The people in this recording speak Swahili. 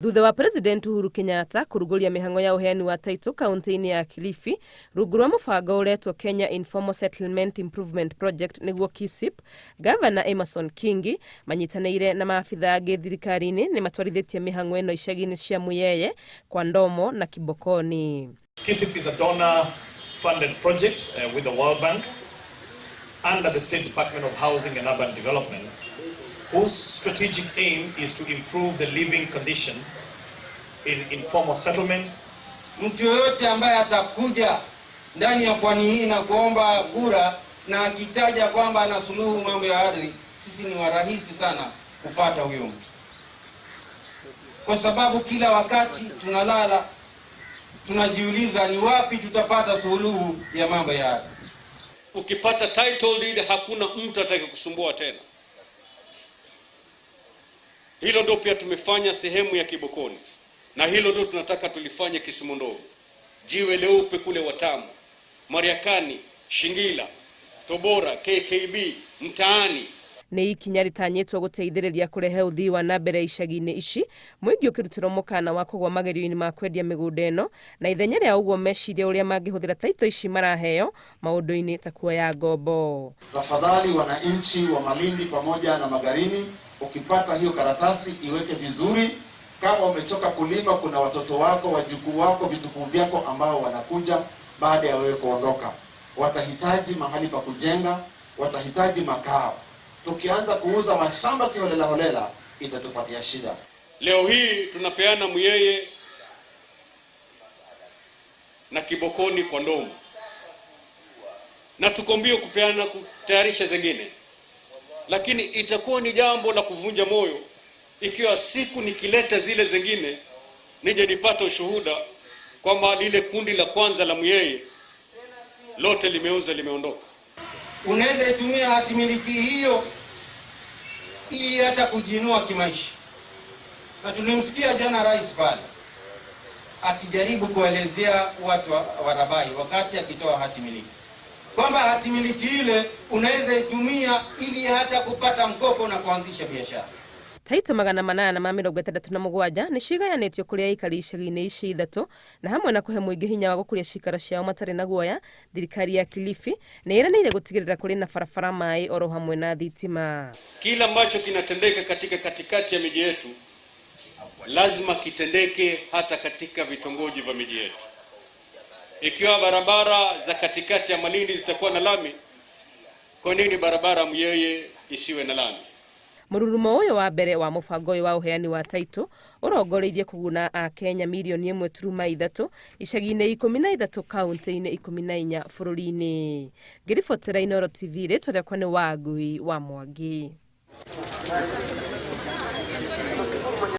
Thutha wa President Uhuru Kenyatta kuruguria mihango ya uheani wa title kaunti-ini ya Kilifi, rungu rwa mubango uretwo Kenya Informal Settlement Improvement Project niguo KISIP, Gavana Emerson Kingi manyitaneire na maafitha angi thirikari-ini ni matwarithitie mihango eno icagi-ini cia Muyeye, Kwa Ndomo na Kibokoni. KISIP is a donor funded project with the World Bank under the State Department of Housing and Urban Development, whose strategic aim is to improve the living conditions in informal settlements. Mtu yoyote ambaye atakuja ndani ya pwani hii na kuomba kura na akitaja kwamba anasuluhu mambo ya ardhi, sisi ni warahisi sana kufuata huyo mtu. Kwa sababu kila wakati tunalala tunajiuliza ni wapi tutapata suluhu ya mambo ya ardhi. Ukipata title deed hakuna mtu atakayekusumbua tena. Hilo ndio pia tumefanya sehemu ya Kibokoni. Na hilo ndio tunataka tulifanye Kisumu Ndogo. Jiwe Leupe kule Watamu, Mariakani, Shingila, Tobora, KKB, Mtaani. Ni ikinya ritanyitwo guteithiriria kurehe uthii wa nambere icagi-ini ici, muingi ukirutiro mukana wa kugwa magerio-ini ma kwendia migunda eno, na ithenya ria uguo meciria uria mangihuthira title ici maraheo maundu-ini ta kuoya ngombo. Tafadhali wananchi wa Malindi pamoja na Magarini, ukipata hiyo karatasi iweke vizuri. Kama umechoka kulima, kuna watoto wako, wajukuu wako, vitukuu vyako ambao wanakuja baada ya wewe kuondoka. Watahitaji mahali pa kujenga, watahitaji makao. Tukianza kuuza mashamba kiholela holela itatupatia shida. Leo hii tunapeana Muyeye na Kibokoni Kwa Ndomo. Na tuko mbio kupeana kutayarisha zingine. Lakini itakuwa ni jambo la kuvunja moyo ikiwa siku nikileta zile zingine nije nipate ushuhuda kwamba lile kundi la kwanza la Muyeye lote limeondoka. Unaweza itumia hati miliki hiyo ili hata kujinua kimaisha. Na tulimsikia jana rais pale akijaribu kuelezea watu wa Rabai wakati akitoa hati miliki kwamba hati miliki ile unaweza itumia ili hata kupata mkopo na kuanzisha biashara. Title 867 ni cigayanitio kuria aikari icagi-ini ici ithatu, na hamwe na kuhe muingi hinya wa gukuria cikaro ciao matari na guoya. Thirikari ya Kilifi ni iraneire gutigirira kuri na barabara mai oro hamwe na thitima. Kila ambacho kinatendeka katika katikati ya miji yetu lazima kitendeke hata katika vitongoji vya miji yetu. Ikiwa barabara za katikati ya Malindi zitakuwa na lami, kwa nini barabara Muyeye isiwe na lami? Mururumo uyu wa mbere wa mubango uyu wa uheani wa title urongoreirie kuguna a Kenya milioni 1.3 icagi-ini 13 kaunti-ini 14 bururi-ini. Ngiribotera Inooro TV, ritwa riakwa ni Wangui wa Mwangi.